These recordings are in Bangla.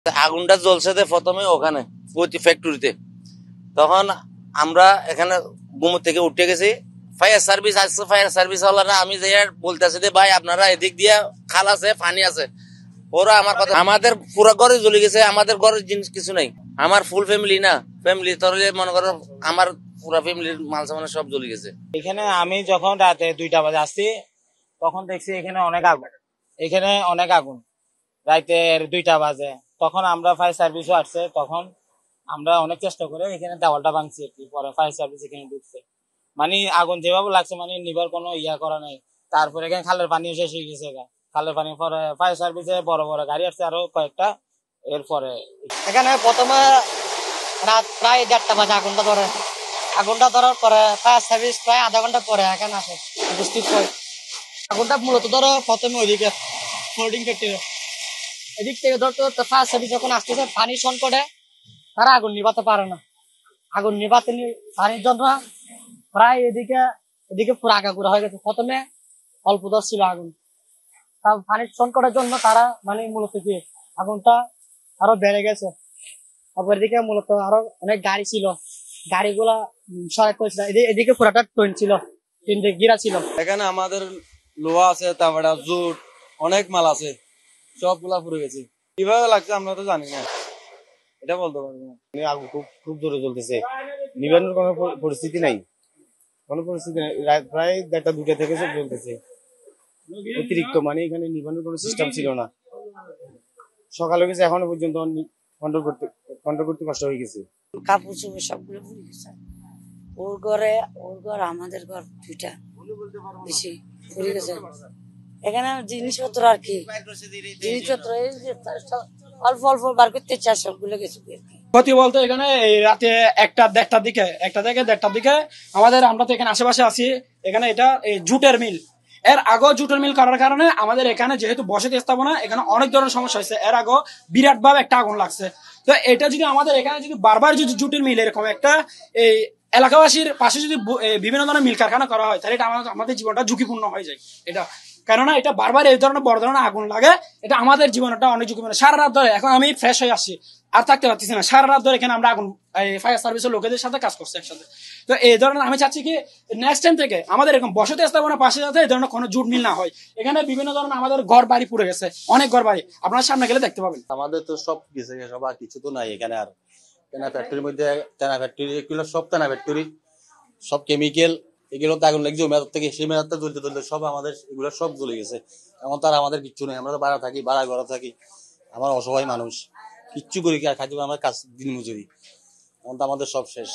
আগুনটা জ্বলছে প্রথমে ওখানে ফ্যাক্টরিতে। তখন আমরা এখানে গুমর থেকে উঠে গেছি, ফায়ার সার্ভিস আসছে। ফায়ার সার্ভিস ওয়ালারা আমি যে বলতেছি যে ভাই আপনারা এদিক দিয়ে খাল আছে, পানি আছে। ওরা আমার কথা, আমাদের পুরো ঘরে জ্বলে গেছে, আমাদের ঘরের জিনিস কিছু নাই। আমার ফুল ফ্যামিলি না, ফ্যামিলি তরলে মনে করো আমার পুরো ফ্যামিলির মাল সামান সব জ্বলে গেছে। এখানে আমি যখন রাতে 2টা বাজে আসছি তখন দেখছি এখানে অনেক আগুন। রাতের 2টা বাজে তখন আমরা ফায়ার সার্ভিসও আসছে। তখন আমরা অনেক চেষ্টা করে এখানে দেওয়ালটা ভাঙছি আর কি। পরে ফায়ার সার্ভিস এখানে ঢুকছে, মানে আগুন যেভাবে লাগছে মানে নিবার কোনো করা নাই। তারপরে এখানে খালের পানিও শেষ হয়ে গেছে। খালের পানি পরে ফায়ার সার্ভিসে বড় বড় গাড়ি আসছে আরো কয়েকটা। এরপরে এখানে প্রথমে রাত প্রায় 1:30 বাজে আগুনটা ধরার পরে ফায়ার সার্ভিস প্রায় আধা ঘন্টা পরে এখানে আসে উপস্থিত হয়। আগুনটা মূলত ধরো প্রথমে ওইদিকে ফোল্ডিং ফ্যাক্টরি, এদিক থেকে ধরতো ফায়ার সার্ভিস যখন আসতেছে পানি সংকটে তারা আগুন নিভাতে পারে না। আগুন নিভাতে পানির জন্য প্রায় এদিকে পুরো আগাগোড়া হয়ে গেছে। প্রথমে অল্প ছিল আগুন, তার পানির সংকটের জন্য তারা মানে মূলত কি আগুনটা আরো বেড়ে গেছে। তারপর এদিকে মূলত আরো অনেক গাড়ি ছিল, গাড়িগুলা সরাই করেছিল। এদিকে পুরাটা ট্রেন ছিল, ট্রেন গিরা ছিল। এখানে আমাদের লোহা আছে, তারপরে জুট, অনেক মাল আছে, সবগুলা পুড়ে গেছে। কিভাবে লাগছে আমরা তো জানি না, এটা বলতে পারবো না। আগুন খুব জোরে জ্বলতেছে, নিবানোর কোনো পরিস্থিতি নাই, প্রায় 1:30 2টা থেকে সব জ্বলতেছে অতিরিক্ত, মানে এখানে নিবানোর কোনো সিস্টেম ছিল না। সকালে গেছে, এখনো পর্যন্ত কন্ট্রোল করতে কষ্ট হয়ে গেছে। কাপড় চোপড় সবগুলো পুড়ে গেছে। ওর ঘর আমাদের ঘর 2টা বেশি পুড়ে গেছে। এখানে জিনিসপত্র আর কি, জিনিসপত্র অল্প অল্প বার করতে চাষ সবগুলো গেছে। ক্ষতি বলতে এখানে রাতে 1:30 দিকে আমরা তো এখানে আশেপাশে আছি। এখানে এটা জুটের মিল, এর আগেও জুটের মিল করার কারণে আমাদের এখানে যেহেতু বসতি স্থাপনা, এখানে অনেক ধরনের সমস্যা হয়েছে। এর আগেও বিরাট ভাবে একটা আগুন লাগছে। তো এটা যদি আমাদের এখানে যদি বারবার যদি জুটের মিল এরকম একটা এই এলাকাবাসীর পাশে যদি বিভিন্ন ধরনের মিল কারখানা করা হয়, তাহলে এটা আমাদের জীবনটা ঝুঁকিপূর্ণ হয়ে যায়। এটা কেননা এটা বারবার এই ধরনের বড় ধরনের আগুন লাগে, এটা আমাদের জীবনটা অনেক ঝুঁকিপূর্ণ। সারা রাত ধরে এখন আমি ফ্রেশ হয়ে আসছি, আর থাকতে পারতেছি না। সারা রাত ধরে এখানে আমরা আগুন ফায়ার সার্ভিসের লোকেদের সাথে কাজ করছি একসাথে। তো এই ধরনের আমি চাচ্ছি কি নেক্সট টাইম থেকে আমাদের এরকম বসতি স্থাপনার পাশে যাতে এই ধরনের কোনো জুট মিল না হয়। এখানে বিভিন্ন ধরনের আমাদের ঘর বাড়ি পুড়ে গেছে, অনেক ঘর বাড়ি আপনার সামনে গেলে দেখতে পাবেন। আমাদের তো সব গেছে, সব আর কিছু তো নাই এখানে। আর তেনা ফ্যাক্টরির মধ্যে তেনা ফ্যাক্টরি, এগুলো সব তেনা ফ্যাক্টরি, সব কেমিক্যাল, এগুলো তো আগুন লাগছে মেয়াদ থেকে, সেই মেয়াদটা জ্বলতে সব আমাদের এগুলো সব জ্বলে গেছে। এমন তো আর আমাদের কিচ্ছু নেই, আমরা তো ভাড়া থাকি, ভাড়া ঘরে থাকি, আমার অসহায় মানুষ, কিচ্ছু করি কি আর খাইতে আমার কাজ দিন মজুরি। এখন তো আমাদের সব শেষ,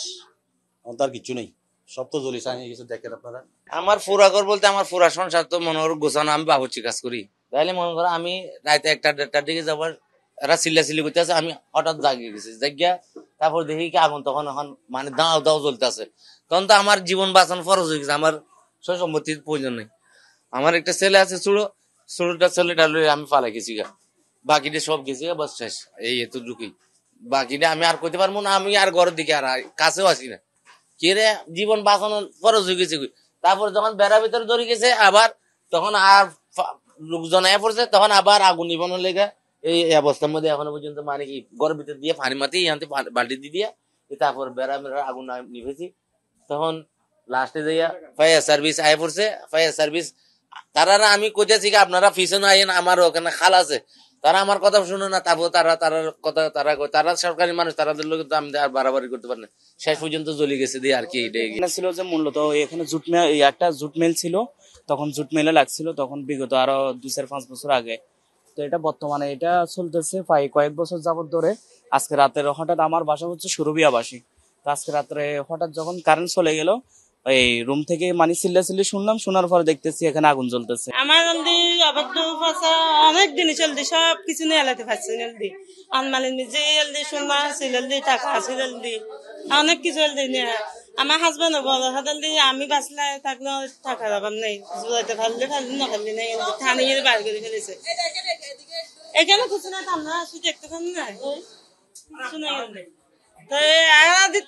এখন তো আর কিচ্ছু নেই, সব তো জ্বলি চাই গেছে। দেখেন আপনারা, আমার পুরা ঘর বলতে আমার পুরা সংসার তো মনে করো গোছানো, আমি বাবুর্চি কাজ করি। তাহলে মনে করো আমি রাতে 1:30 দিকে যাবার, এরা চিল্লাচিল্লি করতে আছে, আমি হঠাৎ জাগিয়ে গেছি। জাগিয়া তারপর দেখি কি আগুন তখন এখন মানে দাও জ্বলতে আছে। তখন তো আমার জীবন বাঁচানো ফরজ হয়ে গেছে, আমার সয় সম্পত্তির প্রয়োজন নেই। আমার একটা ছেলে আছে, ছোটটা ছেলেটা লয়ে আমি পালাই গেছি গা, বাকিটা সব গেছি গা, বাস শেষ। এই এত ঢুকি বাকিটা আমি আর করতে পারবো না, আমি আর ঘরের দিকে আর কাছেও আসি না। কে রে, জীবন বাঁচানোর ফরজ হয়ে গেছে। তারপর যখন বেড়ার ভিতরে ধরে গেছে আবার, তখন আর লোকজন আয়া পড়ছে, তখন আবার আগুন নিবানোর লেগে এই অবস্থার মধ্যে এখনো পর্যন্ত মানে কি ঘরের ভিতর দিয়ে পানি মাতি এখানে বাল্টি দিয়ে তারপর বেড়া আগুন নিভেছি। তখন লাস্টে যাইয়া ফায়ার সার্ভিস আয়া পড়ছে। ফায়ার সার্ভিস তারা আমি কোথাছি আপনারা পিছনে আইন, আমার ওখানে খাল আছে, তারা আমার কথা শুনে না। তারপর তারা সরকারি মানুষ, তাদের লোক আমি আর বাড়াবাড়ি করতে পারে না। শেষ পর্যন্ত জ্বলে গেছে দিয়ে আর কি। এটা ছিল যে মূলত এখানে একটা জুট মিল ছিল, তখন জুট মিলে লাগছিল, তখন বিগত আরো 2-4-5 বছর আগে। তো এটা বর্তমানে এটা চলতেছে প্রায় কয়েক বছর যাবত ধরে। আজকে রাতের হঠাৎ, আমার বাসা হচ্ছে সুরভিয়াবাসী, তো আজকে রাত্রে হঠাৎ যখন কারেন্ট চলে গেল, এই রুম থেকে মানে চিল্লাচিল্লি শুনলাম, শোনার পরে দেখতেছি এখানে আগুন জ্বলতেছে। আমার অনেক দিন চলদি সব কিছু নিয়ে এলাতে পারছি জলদি আনমালি নিজে জলদি শুনবা জলদি টাকা আছে জলদি অনেক কিছু জলদি নিয়ে আমার হাজবেন্ড বড় জলদি আমি বাঁচলে থাকলে টাকা দাবার নেই, জুড়াইতে পারলে না পারলে নেই, থানিয়ে বার করে ফেলেছে। এখানে কিছু না, আমরা আসি দেখতে পান না, শুনে তো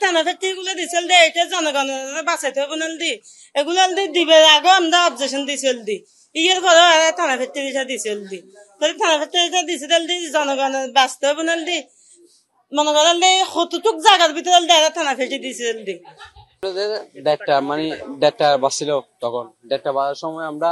থানা ফ্যাক্টরি গুলো দিছিল দে এটা জনগণের বাঁচাইতে হবে না দি এগুলো দিবে আগে আমরা অবজেকশন দিছিল দি ইয়ের পরে থানা ফ্যাক্টরিটা দিছিল দি থানা ফ্যাক্টরিটা দিছিল দি জনগণের বাঁচতে হবে না দি মনে করেন কতটুক জায়গার ভিতরে থানা ফ্যাক্টরি দিছিল দি দেড়টা বাজছিল তখন 1:30 বাজার সময় আমরা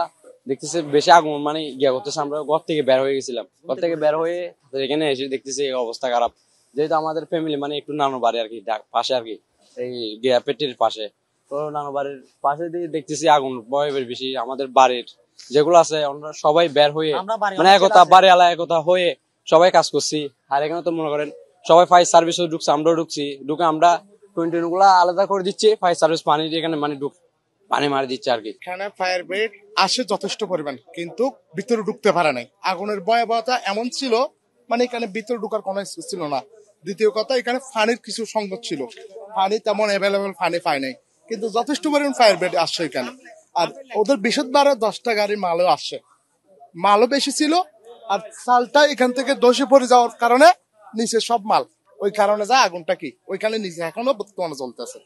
দেখতেছি বেশি আগুন গিয়া করতেছে আমরা ঘর থেকে বের হয়ে গেছিলাম ঘর থেকে বের হয়ে এখানে এসে দেখতেছি এই অবস্থা খারাপ যেহেতু আমাদের ফ্যামিলি একটু নানু বাড়ি আর কি পাশে আর কি এই গিয়া পেটির পাশে তো নানু বাড়ির পাশে দিয়ে দেখতেছি আগুন বেশি আমাদের বাড়ির যেগুলো আছে আমরা সবাই বের হয়ে একতা বাড়িওয়ালা একতা হয়ে সবাই কাজ করছি আর এখানে তো মনে করেন সবাই ফায়ার সার্ভিসও ঢুকছে আমরাও ঢুকছি ঢুকে আমরা টোয়েন্টি গুলা আলাদা করে দিচ্ছে ফায়ার সার্ভিস পানি এখানে পানি মারি দিচ্ছে আর কি। এখানে ফায়ার ব্রিগেড আসে যথেষ্ট পরিমাণ কিন্তু ভিতরে ঢুকতে পারে নাই আগুনের ভয়াবহতা এমন ছিল এখানে ভিতরে ঢুকার কোনো এক্সকিউজ ছিল না। দ্বিতীয় কথা এখানে পানির কিছু সংকট ছিল পানি তেমন অ্যাভেলেবল পানি পায় নাই কিন্তু যথেষ্ট পরিমাণ ফায়ার ব্রিগেড আসছে এখানে আর ওদের বিশুদ্ধভাবে 10টা গাড়ি মালও আসছে মালও বেশি ছিল আর চালটা এখান থেকে ধসে পড়ে যাওয়ার কারণে নিচে সব মাল ওই কারণে যা আগুনটা কি ওইখানে নিচে এখনো বর্তমানে চলতেছে।